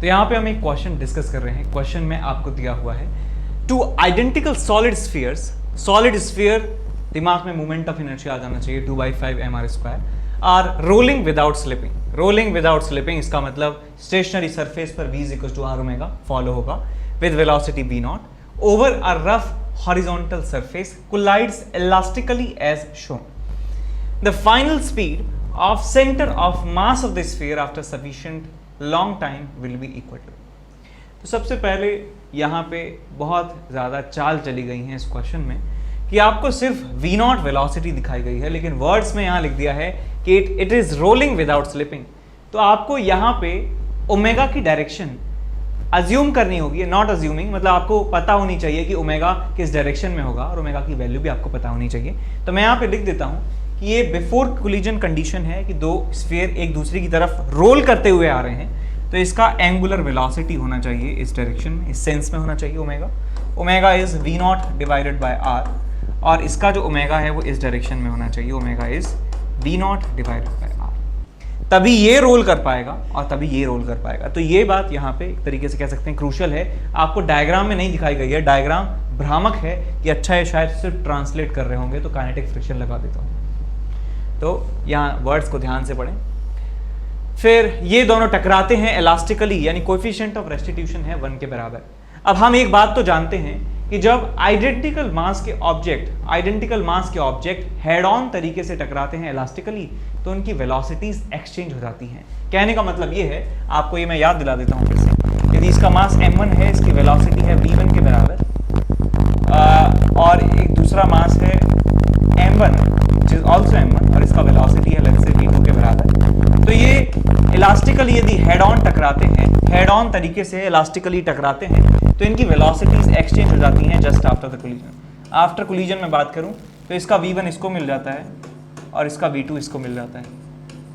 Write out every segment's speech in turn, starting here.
तो यहाँ पे हम एक क्वेश्चन डिस्कस कर रहे हैं। क्वेश्चन में आपको दिया हुआ है two identical solid spheres, solid sphere दिमाग में मोमेंट ऑफ इनर्शिया आ जाना चाहिए 2/5 mr², are rolling without slipping. Rolling without slipping इसका मतलब स्टेशनरी सरफेस पर v = r ω फॉलो होगा with velocity v0 over a rough horizontal surface collides elastically as shown. The final speed of center of mass of the sphere after sufficient long time will be equal to. तो सबसे पहले यहाँ पे बहुत ज़्यादा चाल चली गई है इस क्वेश्चन में कि आपको सिर्फ v0 वेलोसिटी दिखाई गई है, लेकिन वर्ड्स में यहाँ लिख दिया है कि it is rolling without slipping. तो आपको यहाँ पे ओमेगा की डायरेक्शन अज्यूम करनी होगी, नॉट अज्यूमिंग, मतलब आपको पता होनी चाहिए कि ओमेगा किस डायरेक्शन में होगा और ओमेगा की वैल्यू भी आपको पता होनी चाहिए। तो मैं यहाँ पे लिख देता हूँ कि ये बिफोर कोलिजन कंडीशन है कि दो स्फीयर एक दूसरे की तरफ रोल करते हुए आ रहे हैं, तो इसका एंगुलर वेलोसिटी होना चाहिए इस डायरेक्शन में, इस सेंस में होना चाहिए omega. Omega is v0 divided by r, और इसका जो ओमेगा है वो इस डायरेक्शन में होना चाहिए, omega is v0 divided by r। तभी ये रोल कर पाएगा और तभी ये रोल कर पाएगा। तो ये बात यहाँ पे एक तरीके से कह सकते हैं क्रूशियल है, आपको डायग्राम में नहीं दिखाई गई है। डायग्राम भ्रामक है कि अच्छा है शायद सिर्फ ट्रांसलेट कर रहे होंगे, तो काइनेटिक फ्रिक्शन लगा देता हूँ। तो यहाँ वर्ड्स को ध्यान से पढ़ें। फिर ये दोनों टकराते हैं इलास्टिकली, यानी कोएफिशिएंट ऑफ रेस्टिट्यूशन है 1 के बराबर। अब हम एक बात तो जानते हैं कि जब आइडेंटिकल मास के ऑब्जेक्ट हेड ऑन तरीके से टकराते हैं इलास्टिकली, तो उनकी वेलोसिटीज एक्सचेंज हो जाती हैं। कहने का मतलब ये है, आपको ये मैं याद दिला देता हूँ फिर से। यदि इसका मास m1 है, इसकी वेलोसिटी है v1 के बराबर, और एक दूसरा मास है m1 which is also m1 और इसका वेलोसिटी है लेट्स से v2 के बराबर, तो ये इलास्टिकली यदि हेड ऑन टकराते हैं, हेड ऑन तरीके से इलास्टिकली टकराते हैं, तो इनकी वेलोसिटीज एक्सचेंज हो जाती हैं just after the collision. After collision में बात करूं तो इसका v1 इसको मिल जाता है और इसका v2 इसको मिल जाता है।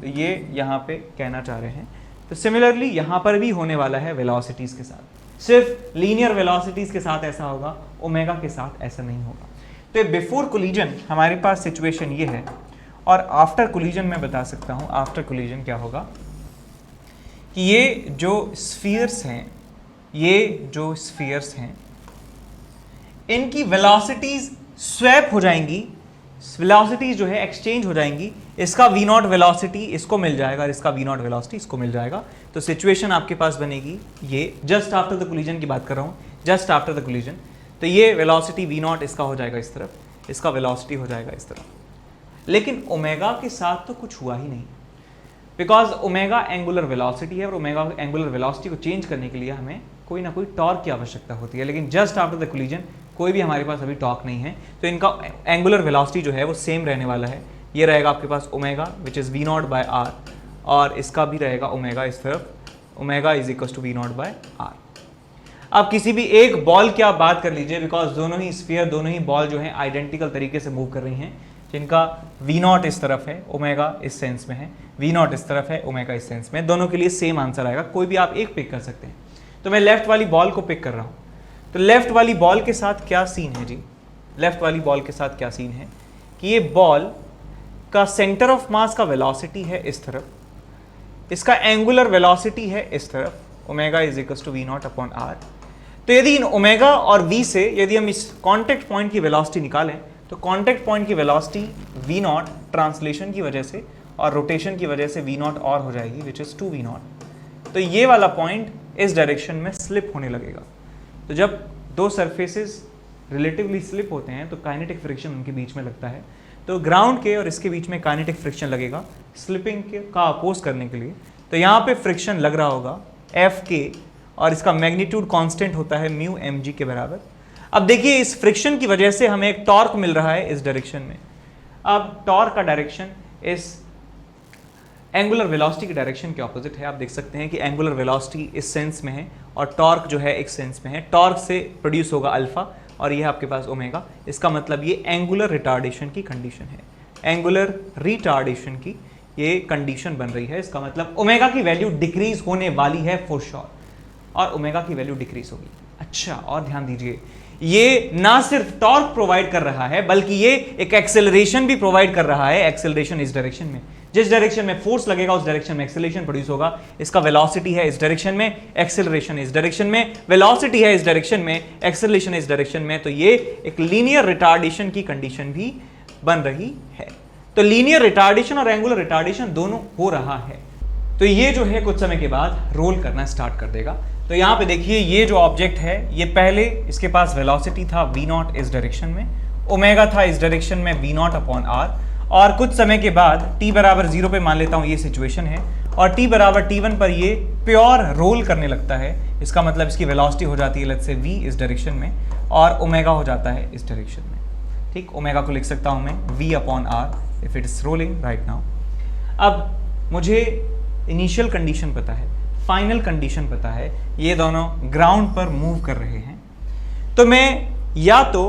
तो ये यहाँ पे कहना चाह रहे हैं। तो सिमिलरली यहाँ पर भी होने वाला है वेलोसिटीज के साथ, सिर्फ लीनियर वेलोसिटीज के साथ ऐसा होगा, ओमेगा के साथ ऐसा नहीं होगा। तो बिफोर कोलिजन हमारे पास सिचुएशन ये है, और आफ्टर कोलिजन मैं बता सकता हूँ आफ्टर कोलिजन क्या होगा कि ये जो स्फीयर्स हैं इनकी वेलोसिटीज स्वैप हो जाएंगी, वेलोसिटीज जो है एक्सचेंज हो जाएंगी। इसका v0 वेलोसिटी इसको मिल जाएगा और इसका v0 वेलोसिटी इसको मिल जाएगा। तो सिचुएशन आपके पास बनेगी ये, जस्ट आफ्टर द कोलिजन की बात कर रहा हूँ, जस्ट आफ्टर द कोलिजन। तो ये वेलोसिटी v0 इसका हो जाएगा इस तरफ, इसका वेलोसिटी हो जाएगा इस तरफ। लेकिन ओमेगा के साथ तो कुछ हुआ ही नहीं, बिकॉज ओमेगा एंगुलर वेलोसिटी है और ओमेगा एंगुलर वेलोसिटी को चेंज करने के लिए हमें कोई ना कोई टॉर्क की आवश्यकता होती है। लेकिन जस्ट आफ्टर द कोलिजन कोई भी हमारे पास अभी टॉर्क नहीं है, तो इनका एंगुलर वेलोसिटी जो है वो सेम रहने वाला है। ये रहेगा आपके पास omega which is v0 by r, और इसका भी रहेगा ओमेगा इस तरफ, omega is equal to v0 by r। अब किसी भी एक बॉल की आप बात कर लीजिए, बिकॉज दोनों ही स्फीयर, दोनों ही बॉल जो है आइडेंटिकल तरीके से मूव कर रही हैं, जिनका v0 इस तरफ है, ओमेगा इस सेंस में है, v0 इस तरफ है, ओमेगा इस सेंस में, दोनों के लिए सेम आंसर आएगा। कोई भी आप एक पिक कर सकते हैं। तो मैं लेफ्ट वाली बॉल को पिक कर रहा हूँ। तो लेफ्ट वाली बॉल के साथ क्या सीन है जी, लेफ्ट वाली बॉल के साथ क्या सीन है कि ये बॉल का सेंटर ऑफ मास का वेलोसिटी है इस तरफ, इसका एंगुलर वेलोसिटी है इस तरफ, omega is equal to v0 upon r। तो यदि इन ओमेगा और v से यदि हम इस कॉन्टेक्ट पॉइंट की वेलोसिटी निकालें, तो कॉन्टेक्ट पॉइंट की वेलोसिटी v0 ट्रांसलेशन की वजह से और रोटेशन की वजह से v0 और हो जाएगी विच इज 2v0। तो ये वाला पॉइंट इस डायरेक्शन में स्लिप होने लगेगा। तो जब दो सरफेसेस रिलेटिवली स्लिप होते हैं तो काइनेटिक फ्रिक्शन उनके बीच में लगता है। तो ग्राउंड के और इसके बीच में काइनेटिक फ्रिक्शन लगेगा स्लिपिंग के का अपोज करने के लिए। तो यहाँ पे फ्रिक्शन लग रहा होगा Fk, और इसका मैग्नीट्यूड कांस्टेंट होता है म्यू mg के बराबर। अब देखिए इस फ्रिक्शन की वजह से हमें एक टॉर्क मिल रहा है इस डायरेक्शन में। अब टॉर्क का डायरेक्शन इस एंगुलर वेलोसिटी के डायरेक्शन के ऑपोजिट है। आप देख सकते हैं कि एंगुलर वेलोसिटी इस सेंस में है और टॉर्क जो है एक सेंस में है। टॉर्क से प्रोड्यूस होगा अल्फा और ये आपके पास ओमेगा। इसका मतलब ये एंगुलर रिटार्डेशन की कंडीशन है, एंगुलर रिटार्डेशन की ये कंडीशन बन रही है। इसका मतलब ओमेगा की वैल्यू डिक्रीज होने वाली है फॉर श्योर, और ओमेगा की वैल्यू डिक्रीज होगी। अच्छा, और ध्यान दीजिए ये ना सिर्फ टॉर्क प्रोवाइड कर रहा है बल्कि ये एक एक्सेलरेशन भी प्रोवाइड कर रहा है। एक्सेलरेशन इस डायरेक्शन में, जिस डायरेक्शन में फोर्स लगेगा उस डायरेक्शन में एक्सेलरेशन प्रोड्यूस होगा। इसका वेलोसिटी है इस डायरेक्शन में, एक्सेलरेशन इस डायरेक्शन में, वेलोसिटी है इस डायरेक्शन में, एक्सेलरेशन इस डायरेक्शन में। तो ये एक लीनियर रिटार्डेशन की कंडीशन भी बन रही है। तो लीनियर रिटार्डेशन और एंगुलर रिटार्डेशन दोनों हो रहा है। तो ये जो है कुछ समय के बाद रोल करना स्टार्ट कर देगा। तो यहाँ पे देखिए ये जो ऑब्जेक्ट है ये पहले इसके पास वेलोसिटी था v0 इस डायरेक्शन में, ओमेगा था इस डायरेक्शन में v0 अपॉन r, और कुछ समय के बाद t बराबर 0 पे मान लेता हूँ ये सिचुएशन है, और t बराबर t1 पर ये प्योर रोल करने लगता है। इसका मतलब इसकी वेलोसिटी हो जाती है लेट्स से v इस डायरेक्शन में, और ओमेगा हो जाता है इस डायरेक्शन में। ठीक, ओमेगा को लिख सकता हूँ मैं v upon r if it is rolling right now. अब मुझे इनिशियल कंडीशन पता है, फाइनल कंडीशन पता है, ये दोनों ग्राउंड पर मूव कर रहे हैं। तो मैं या तो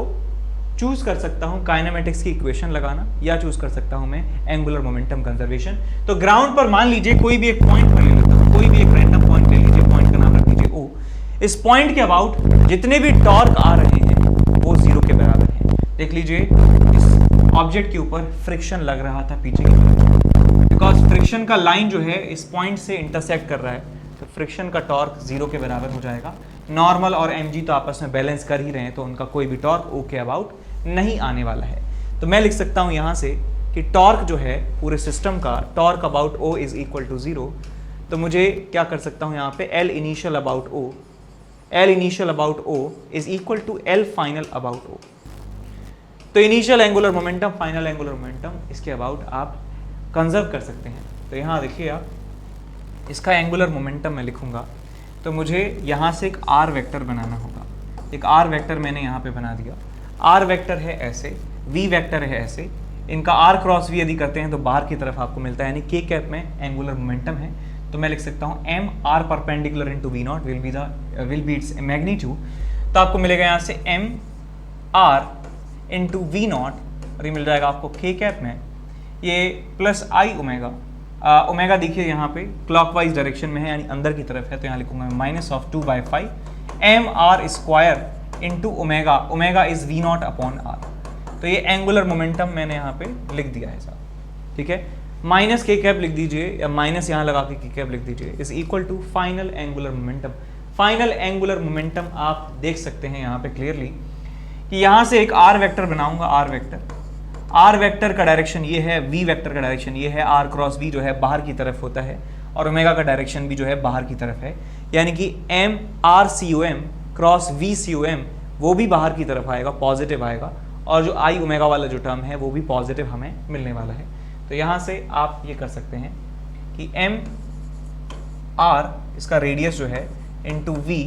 चूज कर सकता हूं काइनेमेटिक्स की इक्वेशन लगाना, या चूज कर सकता हूं मैं एंगुलर मोमेंटम कंजर्वेशन। तो ग्राउंड पर मान लीजिए कोई भी एक पॉइंट ले लेता हूं, कोई भी एक रैंडम पॉइंट ले लीजिए, पॉइंट का नाम रख लीजिए O। इस पॉइंट के अबाउट जितने भी टॉर्क आ रहे हैं वो 0 के बराबर हैं। देख लीजिए इस ऑब्जेक्ट के ऊपर फ्रिक्शन लग रहा था पीछे की तरफ, बिकॉज फ्रिक्शन का लाइन जो है इस पॉइंट से इंटरसेक्ट कर रहा है, तो फ्रिक्शन का टॉर्क 0 के बराबर हो जाएगा। नॉर्मल और mg तो आपस में बैलेंस कर ही रहे हैं, तो उनका कोई भी टॉर्क O के अबाउट नहीं आने वाला है। तो मैं लिख सकता हूं यहां से कि टॉर्क जो है पूरे सिस्टम का, torque about O is equal to 0। तो मुझे क्या कर सकता हूं यहाँ पे L initial about O, L initial about O is equal to L final about O। तो initial angular momentum, final angular momentum, इसके अबाउट आप कंजर्व कर सकते हैं। तो यहाँ देखिए आप, इसका एंगुलर मोमेंटम मैं लिखूंगा तो मुझे यहाँ से एक आर वेक्टर बनाना होगा। एक आर वेक्टर मैंने यहाँ पे बना दिया। आर वेक्टर है ऐसे, वी वेक्टर है ऐसे, इनका आर क्रॉस वी यदि करते हैं तो बाहर की तरफ आपको मिलता है, यानी के कैप में एंगुलर मोमेंटम है। तो मैं लिख सकता हूँ M R perpendicular into V naught will be its magnitude. तो आपको मिलेगा यहाँ से M R into V naught, और ये मिल जाएगा आपको के कैप में ये प्लस आई ओमेगा। ओमेगा देखिए यहाँ पे क्लॉकवाइज डायरेक्शन में है, यानी अंदर की तरफ है, तो यहाँ लिखूंगा minus of 2/5 M R square into omega, omega is V naught upon R. तो ये एंगुलर मोमेंटम मैंने यहाँ पे लिख दिया है साहब। ठीक है, माइनस के कैप लिख दीजिए, या माइनस यहाँ लगा के कैप लिख दीजिए, is equal to final angular momentum. Final angular momentum आप देख सकते हैं यहाँ पे क्लियरली कि यहाँ से एक आर वेक्टर बनाऊंगा, आर वेक्टर, आर वेक्टर का डायरेक्शन ये है, वी वेक्टर का डायरेक्शन ये है, आर क्रॉस वी जो है बाहर की तरफ होता है, और ओमेगा का डायरेक्शन भी जो है बाहर की तरफ है, यानी कि M R C O M cross V C O M वो भी बाहर की तरफ आएगा, पॉजिटिव आएगा, और जो आई ओमेगा वाला जो टर्म है वो भी पॉजिटिव हमें मिलने वाला है। तो यहाँ से आप ये कर सकते हैं कि एम आर इसका रेडियस जो है इंटू वी,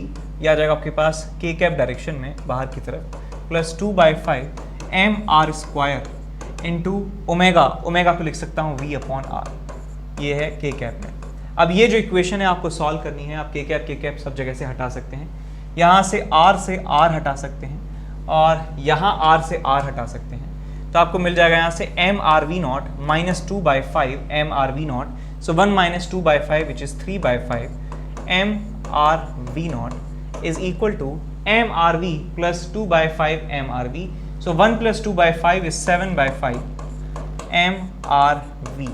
या जाएगा आपके पास के कैप डायरेक्शन में बाहर की तरफ, plus 2/5 M R square into omega, omega को लिख सकता हूँ v अपॉन आर। ये है के कैप में। अब ये जो इक्वेशन है आपको सॉल्व करनी है। आप के कैप सब जगह से हटा सकते हैं, यहाँ से r हटा सकते हैं, और यहाँ r से r हटा सकते हैं। तो आपको मिल जाएगा यहाँ से M R V naught minus 2/5 M R V naught, so 1 minus 2/5 which is 3/5 M R V naught is equal to M R V plus 2/5 M R V. So 1 plus 2/5 is 7/5 MRV।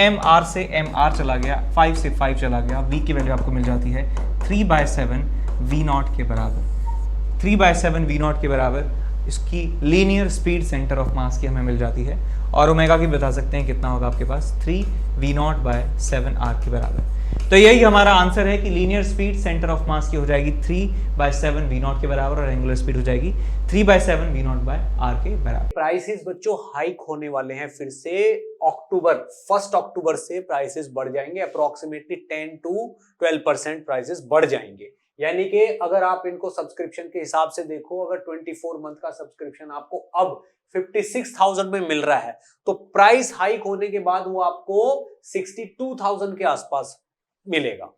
MR से MR चला गया, 5 से 5 चला गया, V की value आपको मिल जाती है 3/7 V0 के बराबर। 3/7 V0 के बराबर इसकी linear speed centre of mass की हमें मिल जाती है, और ओमेगा की बता सकते हैं कितना होगा आपके पास, 3 V0/7 R के बराबर। तो यही हमारा आंसर है कि linear speed centre of mass की हो जाएगी 3/7 V0 के बराबर, और एंगुलर स्पीड हो जाएगी 3/7 V0/R के बराबर। प्राइसेस बच्चों हाइक होने वाले हैं फिर से। अक्टूबर 1 अक्टूबर से प्राइसेस बढ़ जाएंगे, अप्रोक्सीमेटली 10 to 12% प्राइसेस बढ़ जाएंगे। यानी कि अगर आप इनको सब्सक्रिप्शन के हिसाब से देखो, अगर 24 मंथ का सब्सक्रिप्शन आपको अब 56,000 में मिल रहा है, तो प्राइस हाइक होने के बाद वो आपको 62,000 के आसपास मिलेगा।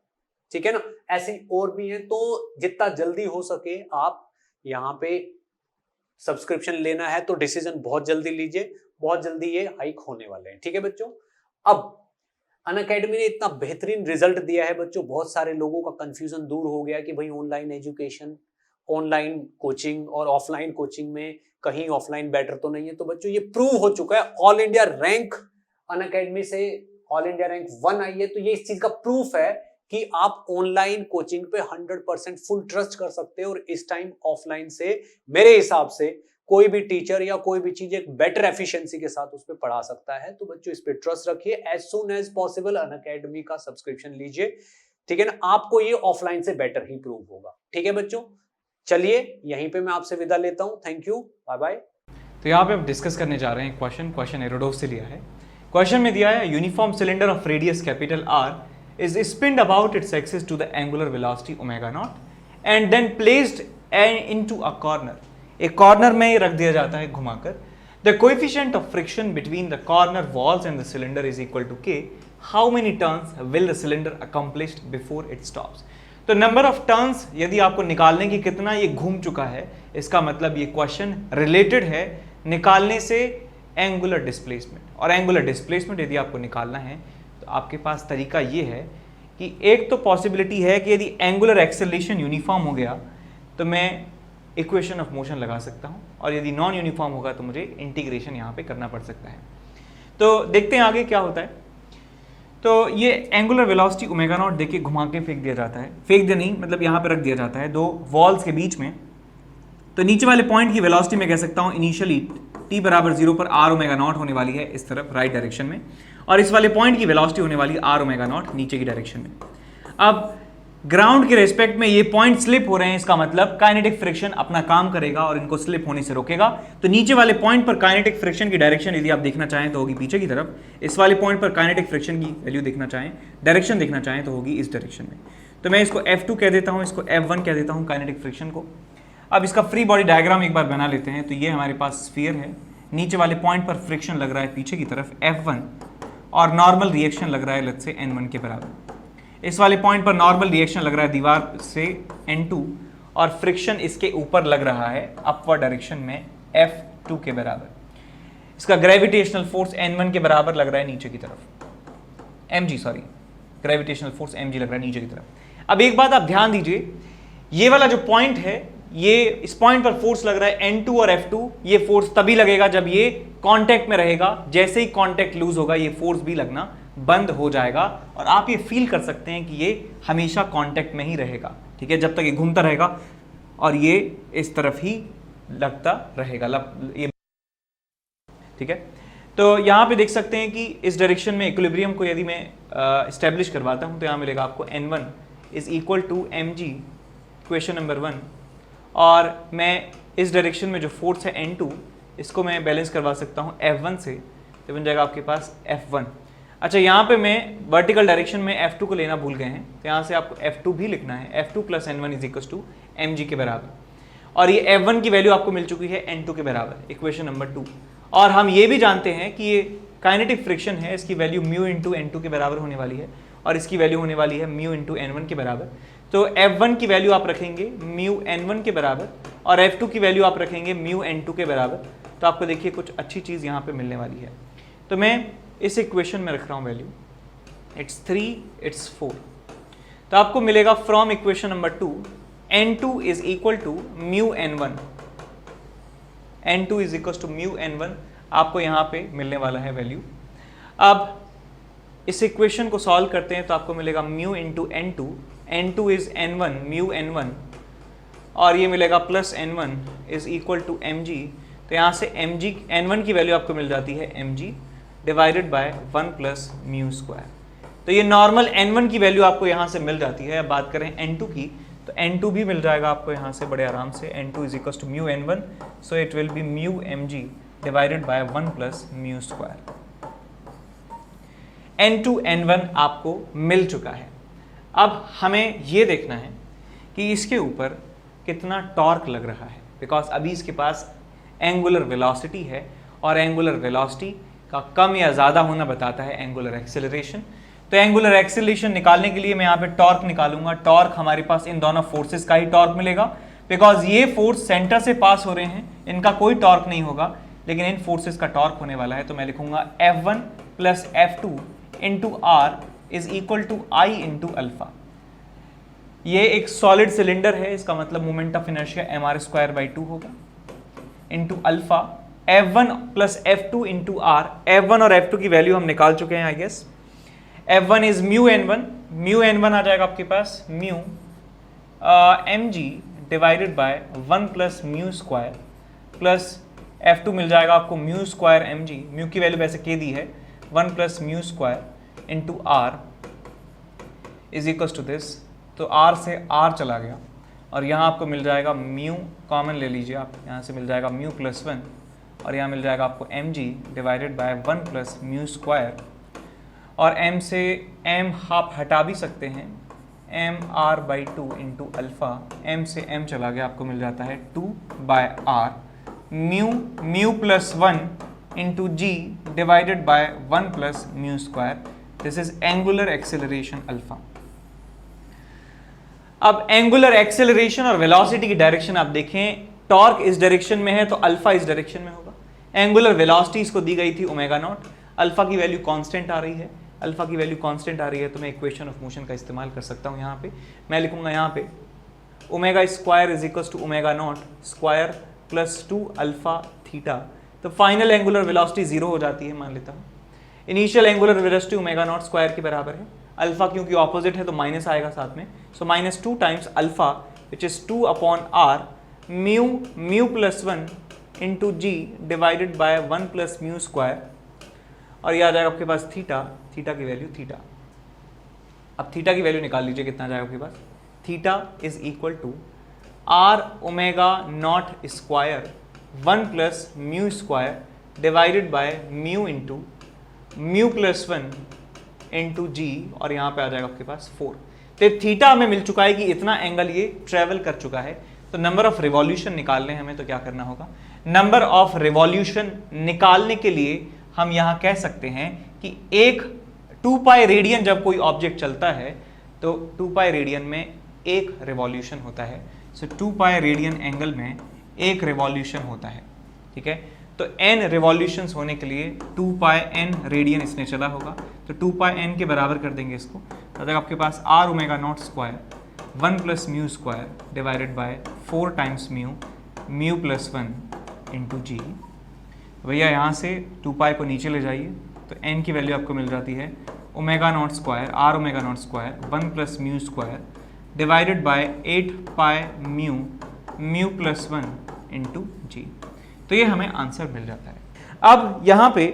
ठीक है ना, ऐसे और भी है। तो जितना जल्दी हो सके आप यहाँ पे सब्सक्रिप्शन लेना है तो डिसीजन बहुत जल्दी लीजिए, बहुत जल्दी ये हाइक होने वाले हैं। ठीक है बच्चों, अब अनअकैडमी ने इतना बेहतरीन रिजल्ट दिया है बच्चों, बहुत सारे लोगों का कंफ्यूजन दूर हो गया कि भाई ऑनलाइन एजुकेशन ऑनलाइन कोचिंग और ऑफलाइन कोचिंग में कहीं ऑफलाइन बेटर तो नहीं है। तो बच्चों ये प्रूव हो चुका है, ऑल इंडिया रैंक अनअकैडमी से ऑल इंडिया रैंक 1 आई है, तो ये इस चीज का प्रूफ है कि आप ऑनलाइन कोचिंग पे 100% फुल ट्रस्ट कर सकते हो। और इस टाइम ऑफलाइन से मेरे हिसाब से कोई भी टीचर या कोई भी चीज एक बेटर एफिशिएंसी के साथ उस पर पढ़ा सकता है। तो बच्चों इस पे ट्रस्ट रखिए, as soon as possible Unacademy का सब्सक्रिप्शन लीजिए, ठीक है ना, आपको ये ऑफलाइन से बेटर ही प्रूव होगा। ठीक है बच्चों, चलिए यहीं पे मैं आपसे विदा लेता हूं, थैंक यू, बाय बाय। तो यहाँ पे हम डिस्कस करने जा रहे हैं क्वेश्चन एरोडोव से लिया है। क्वेश्चन में दिया है uniform cylinder of radius capital R is spinned about its axis to the angular velocity omega naught and then placed into a corner. एक कॉर्नर में रख दिया जाता है घुमाकर। The coefficient of friction between the corner walls and the cylinder is equal to K. How many turns will the cylinder accomplish before it stops? तो number of turns यदि आपको निकालने की कितना ये घूम चुका है, इसका मतलब ये क्वेश्चन रिलेटेड है निकालने से एंगुलर डिस्प्लेसमेंट। और एंगुलर डिस्प्लेसमेंट यदि आपको निकालना है तो आपके पास तरीका ये है कि एक तो पॉसिबिलिटी है कि यदि एंगुलर एक्सेलरेशन यूनिफॉर्म हो गया तो मैं इक्वेशन ऑफ मोशन लगा सकता हूँ, और यदि नॉन यूनिफॉर्म होगा तो मुझे इंटीग्रेशन यहाँ पे करना पड़ सकता है। तो देखते हैं आगे क्या होता है। तो ये एंगुलर वेलोसिटी ओमेगा नॉट देखिए घुमा के फेंक दिया जाता है, फेंक दिया नहीं मतलब यहाँ पे रख दिया जाता है दो वॉल्स के बीच में। तो नीचे वाले पॉइंट की वेलोसिटी मैं कह सकता हूँ इनिशियली t बराबर 0 पर r ओमेगा नॉट होने वाली है इस तरफ राइट डायरेक्शन में, और इस वाले पॉइंट की वेलोसिटी होने वाली है r ओमेगा नॉट नीचे की डायरेक्शन में। अब ग्राउंड के रेस्पेक्ट में ये पॉइंट स्लिप हो रहे हैं, इसका मतलब काइनेटिक फ्रिक्शन अपना काम करेगा और इनको स्लिप होने से रोकेगा। तो नीचे वाले पॉइंट पर काइनेटिक फ्रिक्शन की डायरेक्शन यदि आप देखना चाहें तो होगी पीछे की तरफ, इस वाले पॉइंट पर काइनेटिक फ्रिक्शन की वैल्यू देखना चाहें, डायरेक्शन देखना चाहें तो होगी इस डायरेक्शन में। तो मैं इसको F2 कह देता हूँ, इसको F1 कह देता हूँ काइनेटिक फ्रिक्शन को। अब इसका फ्री बॉडी डायग्राम एक बार बना लेते हैं। तो ये हमारे पास स्फीयर है, नीचे वाले पॉइंट पर फ्रिक्शन लग रहा है पीछे की तरफ F1, और नॉर्मल रिएक्शन लग रहा है लेट्स से N1 के बराबर। इस वाले पॉइंट पर नॉर्मल रिएक्शन लग रहा है दीवार से N2, और फ्रिक्शन इसके ऊपर लग रहा है अपवर्ड डायरेक्शन में F2 के बराबर। इसका ग्रेविटेशनल फोर्स N1 के बराबर लग रहा है नीचे की तरफ, ग्रेविटेशनल फोर्स mg लग रहा है नीचे की तरफ। अब एक बात आप ध्यान दीजिए, ये वाला जो पॉइंट है, ये इस पॉइंट पर फोर्स लग रहा है N2 और F2, ये फोर्स तभी लगेगा जब ये कांटेक्ट में रहेगा। जैसे ही कांटेक्ट लूज होगा ये फोर्स भी लगना बंद हो जाएगा, और आप ये फील कर सकते हैं कि ये हमेशा कांटेक्ट में ही रहेगा, ठीक है, जब तक ये घूमता रहेगा और ये इस तरफ ही लगता रहेगा ये, ठीक है। तो यहाँ पे देख सकते हैं कि इस डायरेक्शन में इक्विलिब्रियम को यदि मैं एस्टेब्लिश करवाता हूँ तो यहाँ मिलेगा आपको N1 is equal to mg, equation number 1, और मैं इस डायरेक्शन में जो फोर्स है N2 इसको मैं बैलेंस करवा सकता हूँ F1 से, तो बन जाएगा आपके पास F1। अच्छा, यहाँ पे मैं वर्टिकल डायरेक्शन में F2 को लेना भूल गए हैं, तो यहाँ से आपको F2 भी लिखना है, F2 plus N1 is equal to mg के बराबर, और ये F1 की वैल्यू आपको मिल चुकी है N2 के बराबर, इक्वेशन नंबर 2। और हम ये भी जानते हैं कि ये काइनेटिक फ्रिक्शन है, इसकी वैल्यू म्यू इंटू N2 के बराबर होने वाली है, और इसकी वैल्यू होने वाली है म्यू इंटू N1 के बराबर। तो F1 की वैल्यू आप रखेंगे म्यू N1 के बराबर, और F2 की वैल्यू आप रखेंगे म्यू N2 के बराबर। तो आपको देखिए कुछ अच्छी चीज़ यहाँ पे मिलने वाली है। तो मैं इस इक्वेशन में रख रहा हूँ वैल्यू, इट्स 3, इट्स 4। तो आपको मिलेगा from equation number 2 N2 is equal to mu N1, N2 is equal to mu N1 आपको यहाँ पे मिलने वाला है वैल्यू। अब इस इक्वेशन को सॉल्व करते हैं तो आपको मिलेगा mu into N2, N2 is N1 mu N1, और ये मिलेगा plus N1 is equal to mg। तो यहाँ से mg N1 की वैल्यू आपको मिल जाती है mg divided by 1 plus mu square. तो ये नॉर्मल N1 की वैल्यू आपको यहाँ से मिल जाती है। अब बात करें N2 की, तो N2 भी मिल जाएगा आपको यहाँ से बड़े आराम से, N2 is equal to mu N1, so it will be mu mg divided by 1 plus mu square. N2 N1 आपको मिल चुका है। अब हमें ये देखना है कि इसके ऊपर कितना टॉर्क लग रहा है, बिकॉज अभी इसके पास एंगुलर वेलोसिटी है, और एंगुलर वेलोसिटी का कम या ज़्यादा होना बताता है एंगुलर एक्सेलरेशन। तो एंगुलर एक्सेलरेशन निकालने के लिए मैं यहाँ पे टॉर्क निकालूंगा। टॉर्क हमारे पास इन दोनों फोर्सेस का ही टॉर्क मिलेगा, बिकॉज ये फोर्स सेंटर से पास हो रहे हैं, इनका कोई टॉर्क नहीं होगा, लेकिन इन फोर्सेस का टॉर्क होने वाला है। तो मैं लिखूंगा F1 plus F2 into R is equal to I into alpha. ये एक सॉलिड सिलेंडर है, इसका मतलब मोमेंट ऑफ इनर्शिया mr²/2 होगा into alpha F1 plus F2 into r. F1 और F2 की वैल्यू हम निकाल चुके हैं I guess. F1 is mu n1 आ जाएगा आपके पास mu mg divided by 1 plus mu square plus F2 मिल जाएगा आपको म्यू स्क्वायर mg, म्यू की वैल्यू वैसे के दी है 1 plus mu square into are is equal to this. तो r से r चला गया और यहाँ आपको मिल जाएगा म्यू, कॉमन ले लीजिए आप, यहाँ से मिल जाएगा म्यू प्लस 1 और यहाँ मिल जाएगा आपको mg divided by 1 plus mu square और m से m आप हटा भी सकते हैं mr/2 इंटू अल्फ़ा, m से m चला गया आपको मिल जाता है 2/r mu plus 1 into g divided by 1 plus mu square. This is angular acceleration alpha. अब एंगुलर एक्सेलरेशन और वेलोसिटी की डायरेक्शन आप देखें, टॉर्क इस डायरेक्शन में है तो अल्फा इस डायरेक्शन में होगा। एंगुलर वेलोसिटी इसको दी गई थी ओमेगा नॉट, अल्फा की वैल्यू कांस्टेंट आ रही है, अल्फा की वैल्यू कांस्टेंट आ रही है तो मैं इक्वेशन ऑफ मोशन का इस्तेमाल कर सकता हूं। यहाँ पे मैं लिखूंगा यहाँ पे omega square is equal to omega not square plus 2 alpha theta. तो फाइनल एंगुलर वेलोसिटी 0 हो जाती है, मान लेता हूँ। Initial angular velocity omega not square के बराबर है, अल्फा क्योंकि ऑपोजिट है तो माइनस आएगा साथ में, so minus 2 times alpha which is 2/r mu plus 1 into g divided by 1 plus mu square और ये आ जाएगा आपके पास थीटा की वैल्यू थीटा। अब थीटा की वैल्यू निकाल लीजिए, कितना जाएगा आपके पास, theta is equal to r omega not square 1 plus mu square divided by mu into mu plus 1 into g और यहाँ पे आ जाएगा आपके पास 4। तो थीटा हमें मिल चुका है कि इतना एंगल ये ट्रेवल कर चुका है। तो नंबर ऑफ रिवॉल्यूशन निकालने हमें तो क्या करना होगा, नंबर ऑफ रिवॉल्यूशन निकालने के लिए हम यहाँ कह सकते हैं कि एक 2 पाई रेडियन जब कोई ऑब्जेक्ट चलता है तो 2 पाई रेडियन में एक रिवॉल्यूशन होता है। सो 2 पाई रेडियन एंगल में एक रिवॉल्यूशन होता है, ठीक है। तो n रिवॉल्यूशंस होने के लिए 2 पाई n रेडियन इसने चला होगा, तो 2 पाई n के बराबर कर देंगे इसको। तो आपके पास r omega not square 1 plus mu square divided by 4 times mu plus 1 into g. भैया यहाँ से 2 पाई को नीचे ले जाइए तो n की वैल्यू आपको मिल जाती है omega not square r omega not square 1 plus mu square divided by 8 pi mu plus 1 into g. तो ये हमें आंसर मिल जाता है। अब यहाँ पे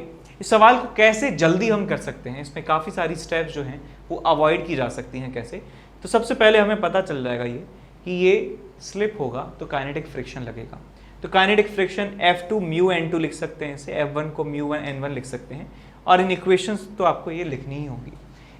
इस सवाल को कैसे जल्दी हम कर सकते हैं, इसमें काफ़ी सारी स्टेप्स जो हैं वो अवॉइड की जा सकती हैं। कैसे, तो सबसे पहले हमें पता चल जाएगा ये कि ये स्लिप होगा तो काइनेटिक फ्रिक्शन लगेगा। तो kinetic friction F2 mu N2 लिख सकते हैं, इसे F1 को म्यू N1 लिख सकते हैं और इन इक्वेशंस तो आपको ये लिखनी ही होगी।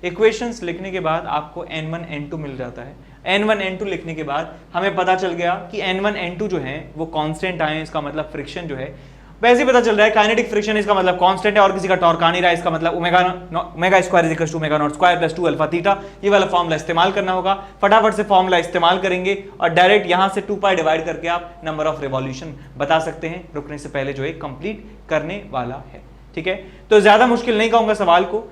इक्वेशंस लिखने के बाद आपको N1 N2 मिल जाता है। N1 N2 लिखने के बाद हमें पता चल गया कि N1 N2 जो है वो कांस्टेंट आए, इसका मतलब फ्रिक्शन जो है वैसे ही पता चल रहा है। काइनेटिक फ्रिक्शन इसका मतलब कांस्टेंट है और किसी का टॉर्क आ नहीं रहा है, इसका मतलब omega square is equal to omega not square plus 2 alpha theta. ये वाला फॉर्मूला इस्तेमाल करना होगा, फटाफट से फॉर्मूला इस्तेमाल करेंगे और डायरेक्ट यहां से 2 पाई डिवाइड करके आप नंबर ऑफ रिवॉल्यूशन बता सकते हैं, रुकने से पहले जो है कंप्लीट करने वाला है, ठीक है। तो ज्यादा मुश्किल नहीं कहूंगा सवाल को,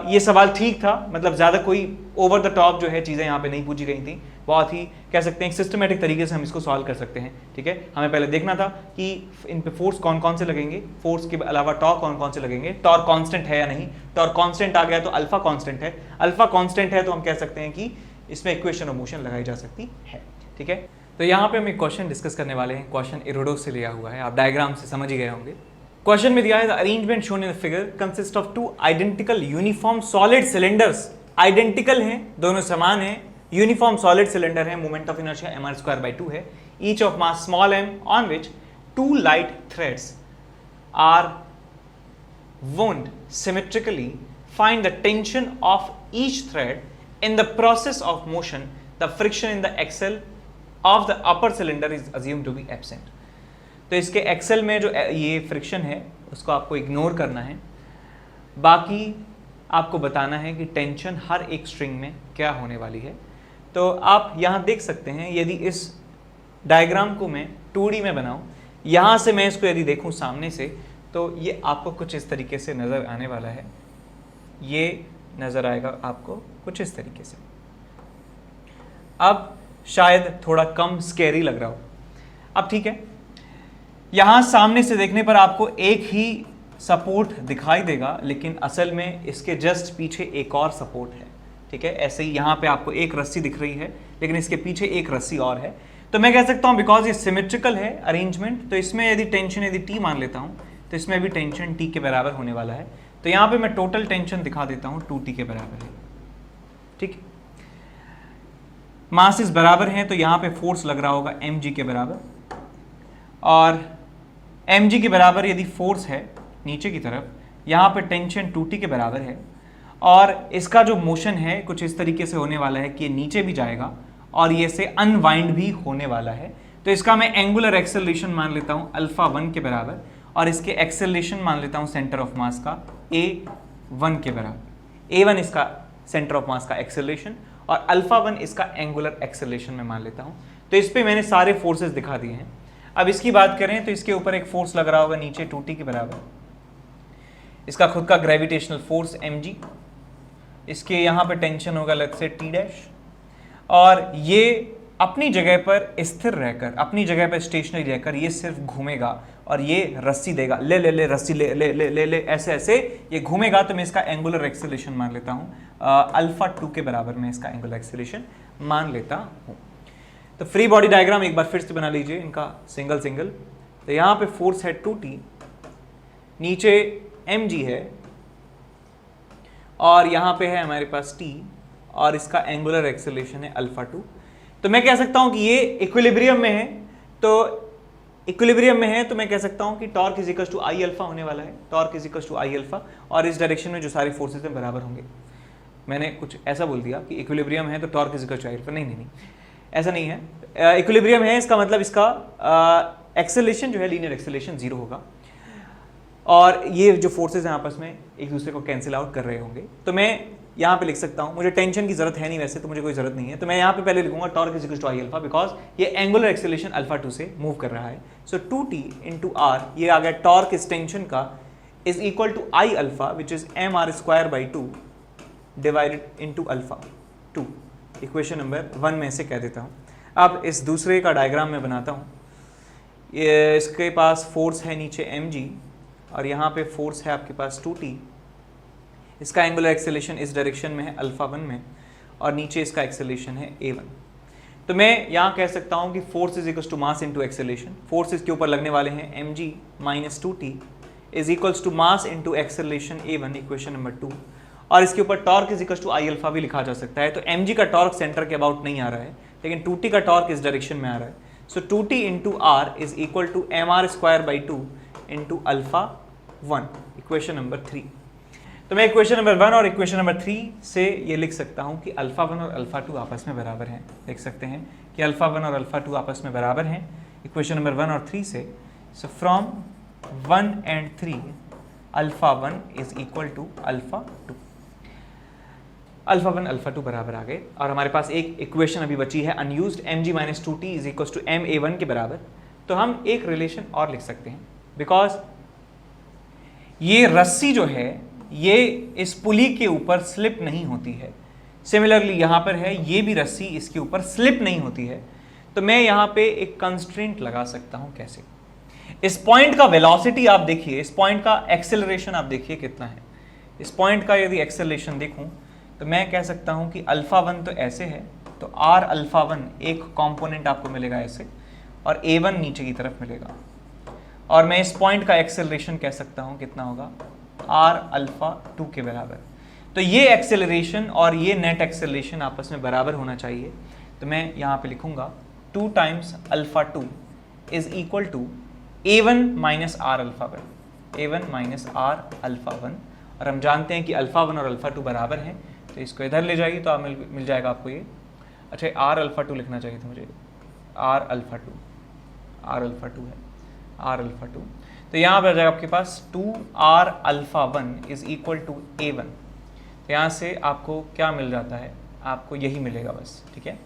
ये सवाल ठीक था, मतलब ज्यादा कोई ओवर द टॉप जो है चीजें यहाँ पे नहीं पूछी गई थी, बहुत ही कह सकते हैं सिस्टमेटिक तरीके से हम इसको सॉल्व कर सकते हैं, ठीक है। हमें पहले देखना था कि इन पे फोर्स कौन कौन से लगेंगे, फोर्स के अलावा टॉर्क कौन कौन से लगेंगे, टॉर्क कांस्टेंट है या नहीं, टॉर्क कांस्टेंट आ गया तो अल्फा कांस्टेंट है, अल्फा कांस्टेंट है तो हम कह सकते हैं कि इसमें इक्वेशन ऑफ मोशन लगाई जा सकती है, ठीक है। तो यहाँ पे हम एक क्वेश्चन डिस्कस करने वाले हैं, क्वेश्चन इरोडोस से लिया हुआ है, आप डायग्राम से समझ ही गए होंगे। क्वेश्चन में दिया है the arrangement shown in the figure consist of 2 identical uniform solid cylinders. Identical हैं, दोनों समान हैं, यूनिफॉर्म सॉलिड सिलेंडर है, मोमेंट ऑफ इनर्शिया mr²/2 है, each of mass small m on which 2 light threads are wound symmetrically. Find the tension of each thread in the process of motion. The friction in the axle of the upper cylinder is assumed to be absent. तो इसके Excel में जो ये friction है उसको आपको ignore करना है, बाकी आपको बताना है कि टेंशन हर एक स्ट्रिंग में क्या होने वाली है। तो आप यहाँ देख सकते हैं, यदि इस डायग्राम को मैं 2D में बनाऊँ, यहाँ से मैं इसको यदि देखूँ सामने से, तो ये आपको कुछ इस तरीके से नज़र आने वाला है, ये नज़र आएगा आपको कुछ इस तरीके से। अब शायद थोड़ा कम स्कैरी लग रहा हो। अब ठीक है, यहां सामने से देखने पर आपको एक ही सपोर्ट दिखाई देगा, लेकिन असल में इसके जस्ट पीछे एक और सपोर्ट है। ठीक है, ऐसे ही यहां पे आपको एक रस्सी दिख रही है, लेकिन इसके पीछे एक रस्सी और है। तो मैं कह सकता हूं बिकॉज ये सिमेट्रिकल है अरेंजमेंट, तो इसमें यदि टेंशन यदि टी मान लेता हूं तो इसमें भी टेंशन टी के बराबर होने वाला है। तो यहां पे मैं टोटल टेंशन दिखा देता हूं 2t के बराबर है। ठीक है, मासेस बराबर हैं तो यहां पे फोर्स लग रहा होगा mg के बराबर, और mg के बराबर यदि फोर्स है नीचे की तरफ, यहां पे टेंशन 2t के बराबर है, और इसका जो मोशन है कुछ इस तरीके से होने वाला है कि ये नीचे भी जाएगा और ये से अनवाइंड भी होने वाला है। तो इसका मैं एंगुलर एक्सेलरेशन मान लेता हूं अल्फा 1 के बराबर, और इसके एक्सेलरेशन मान लेता हूं सेंटर ऑफ मास का a1 के बराबर। a1 इसका सेंटर ऑफ मास का एक्सेलरेशन और अल्फा 1 इसका एंगुलर एक्सेलरेशन में मान लेता हूं। तो इस पे मैंने सारे फोर्सेस दिखा दिए हैं। अब इसकी बात करें तो इसके ऊपर एक फोर्स लग रहा होगा नीचे 2t के बराबर, इसका खुद का ग्रेविटेशनल फोर्स mg, इसके यहां पे टेंशन होगा लेट्स से t डैश, और ये अपनी जगह पर स्थिर रहकर, अपनी जगह पर स्टेशनरी रहकर ये सिर्फ घूमेगा और ये रस्सी देगा, ले ले ले रस्सी ले ले ले ले ले ऐसे ऐसे ये घूमेगा। तो मैं इसका एंगुलर एक्सेलरेशन मान लेता हूं अल्फा 2 के बराबर मैं इसका एंगुलर एक्सेलरेशन मान लेता हूं। तो फ्री बॉडी डायग्राम एक बार फिर से बना लीजिए इनका सिंगल सिंगल। तो यहाँ पे फोर्स है 2t, नीचे mg है, और यहाँ पे है हमारे पास t, और इसका एंगुलर एक्सेलरेशन है अल्फा 2। तो मैं कह सकता हूं कि ये इक्विलिब्रियम में है, तो इक्विलिब्रियम में है तो मैं कह सकता हूं कि torque is equal to I alpha होने वाला है, torque is equal to I alpha, और इस डायरेक्शन में जो सारे फोर्सेस हैं बराबर होंगे। मैंने कुछ ऐसा बोल दिया कि इक्विलिब्रियम है तो torque is equal to I alpha, नहीं नहीं नहीं, ऐसा नहीं है। इक्विलिब्रियम है इसका मतलब इसका एक्सेलरेशन जो है लीनियर एक्सेलरेशन 0 होगा, और ये जो फोर्सेस हैं आपस में एक दूसरे को कैंसिल आउट कर रहे होंगे। तो मैं यहाँ पे लिख सकता हूँ, मुझे टेंशन की जरूरत है नहीं, वैसे तो मुझे कोई जरूरत नहीं है, तो मैं यहाँ पे पहले लिखूंगा torque is equal to I alpha, because ये एंगुलर एक्सेलरेशन अल्फा 2 से मूव कर रहा है। सो 2t इंटू आर, ये आ गया टॉर्क इस टेंशन का is equal to I alpha which is mr²/2 divided into alpha 2। Equation number 1 में से कह देता हूँ। अब इस दूसरे का डायग्राम में बनाता हूँ। ये इसके पास फोर्स है नीचे mg, और यहाँ पे फोर्स है आपके पास 2t, इसका एंगुलर एक्सेलरेशन इस डायरेक्शन में है अल्फा 1 में, और नीचे इसका एक्सेलरेशन है a1। तो मैं यहाँ कह सकता हूँ कि force is equals to mass into acceleration, force इसके ऊपर लगने वाले हैं mg minus 2t is equals to mass into acceleration a1, equation number 2, और इसके ऊपर torque is equals to I alpha भी लिखा जा सकता है। तो mg का टॉर्क सेंटर के अबाउट नहीं आ रहा है, लेकिन 2t का टॉर्क इस डायरेक्शन में आ रहा है। So 2t into are is equal to mr²/2 into alpha 1, equation number 3। तो मैं इक्वेशन नंबर 1 और इक्वेशन नंबर 3 से ये लिख सकता हूँ कि अल्फा 1 और अल्फा 2 आपस में बराबर हैं। देख सकते हैं कि अल्फा 1 और अल्फा 2 आपस में बराबर हैं इक्वेशन नंबर 1 और 3 से। So from 1 and 3 alpha 1 is equal to alpha 2, alpha 1 alpha 2 बराबर आ गए। और हमारे पास एक इक्वेशन अभी बची है unused, mg minus 2t is equal to ma1 के बराबर। तो हम एक रिलेशन और लिख सकते हैं, बिकॉज ये रस्सी जो है ये इस पुली के ऊपर स्लिप नहीं होती है। सिमिलरली यहाँ पर है, ये भी रस्सी इसके ऊपर स्लिप नहीं होती है। तो मैं यहाँ पे एक कंस्ट्रेंट लगा सकता हूँ। कैसे? इस पॉइंट का वेलोसिटी आप देखिए, इस पॉइंट का एक्सेलरेशन आप देखिए कितना है। इस पॉइंट का यदि एक्सेलरेशन देखूँ तो मैं कह सकता हूँ कि अल्फा 1 तो ऐसे है, तो आर अल्फा 1 एक कॉम्पोनेंट आपको मिलेगा ऐसे, और a1 नीचे की तरफ मिलेगा। और मैं इस पॉइंट का एक्सेलरेशन कह सकता हूँ कितना होगा, आर अल्फा 2 के बराबर। तो ये एक्सेलरेशन और ये नेट एक्सेलरेशन आपस में बराबर होना चाहिए। तो मैं यहाँ पे लिखूंगा 2 times alpha 2 is equal to a1 minus R alpha 1, a1 minus R alpha 1। और हम जानते हैं कि अल्फा 1 और अल्फा 2 बराबर हैं, तो इसको इधर ले जाइए तो आप मिल जाएगा आपको ये। अच्छा, आर अल्फा 2 लिखना चाहिए था मुझे, आर अल्फा 2, आर अल्फा 2 है, आर अल्फा 2। तो यहाँ पर आ जाएगा आपके पास 2r alpha 1 is equal to a1। तो यहाँ से आपको क्या मिल जाता है, आपको यही मिलेगा बस, ठीक है।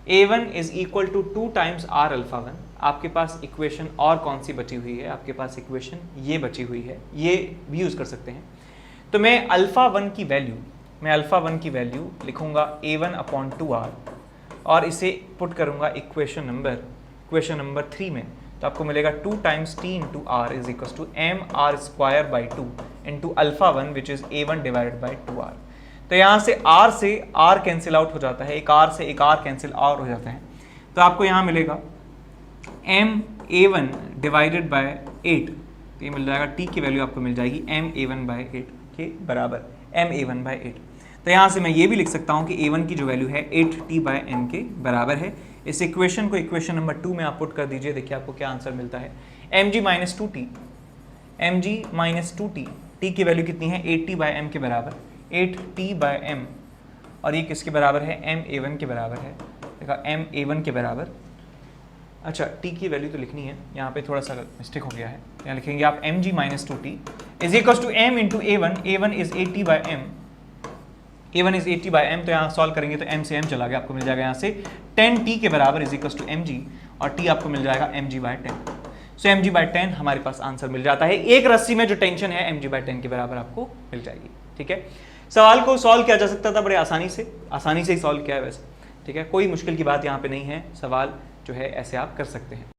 a1 is equal to 2 times r alpha 1। आपके पास इक्वेशन और कौन सी बची हुई है, आपके पास इक्वेशन ये बची हुई है, ये भी यूज़ कर सकते हैं। तो मैं अल्फा 1 की वैल्यू लिखूंगा a1 अपॉन 2r, और इसे पुट करूँगा इक्वेशन नंबर 3 में, तो आपको मिलेगा 2 times t into are is equal to M R square by 2 into alpha 1 which is a1 divided by 2r। तो यहाँ से r कैंसिल आउट हो जाता है, एक r से एक r कैंसिल आउट हो जाता है, तो आपको यहाँ मिलेगा m a1 डिवाइडेड बाय 8, तो ये मिल जाएगा t की वैल्यू आपको मिल जाएगी m a1 बाय 8 के बराबर, m a1 बाय 8। तो यहाँ से मैं ये भी लिख सकता हूँ कि a1 की जो वैल्यू है 8t बाय m के बराबर है। इस इक्वेशन को इक्वेशन नंबर 2 में आप पुट कर दीजिए, देखिए आपको क्या आंसर मिलता है, mg माइनस 2t, t की वैल्यू कितनी है 8t बाय m के बराबर, 8t बाय m, और ये किसके बराबर है, m a1 के बराबर है, देखा m a1 के बराबर। अच्छा t की वैल्यू तो लिखनी है, यहाँ पे थोड़ा सा मिस्टेक हो गया है, यहाँ लिखेंगे आप mg minus 2t is equal to m into a1 is 80 by m, a1 is 80 by m, तो यहाँ सॉल्व करेंगे तो m से m चला गया, आपको मिल जाएगा यहाँ से 10t के बराबर इज इक्वल टू mg, और t आपको मिल जाएगा mg बाय 10। सो mg बाय 10 हमारे पास आंसर मिल जाता है, एक रस्सी में जो टेंशन है mg बाय 10 के बराबर आपको मिल जाएगी। ठीक है, सवाल को सॉल्व किया जा सकता था बड़े आसानी से ही सॉल्व किया है वैसे, ठीक है, कोई मुश्किल की बात यहाँ पे नहीं है, सवाल जो है ऐसे आप कर सकते हैं।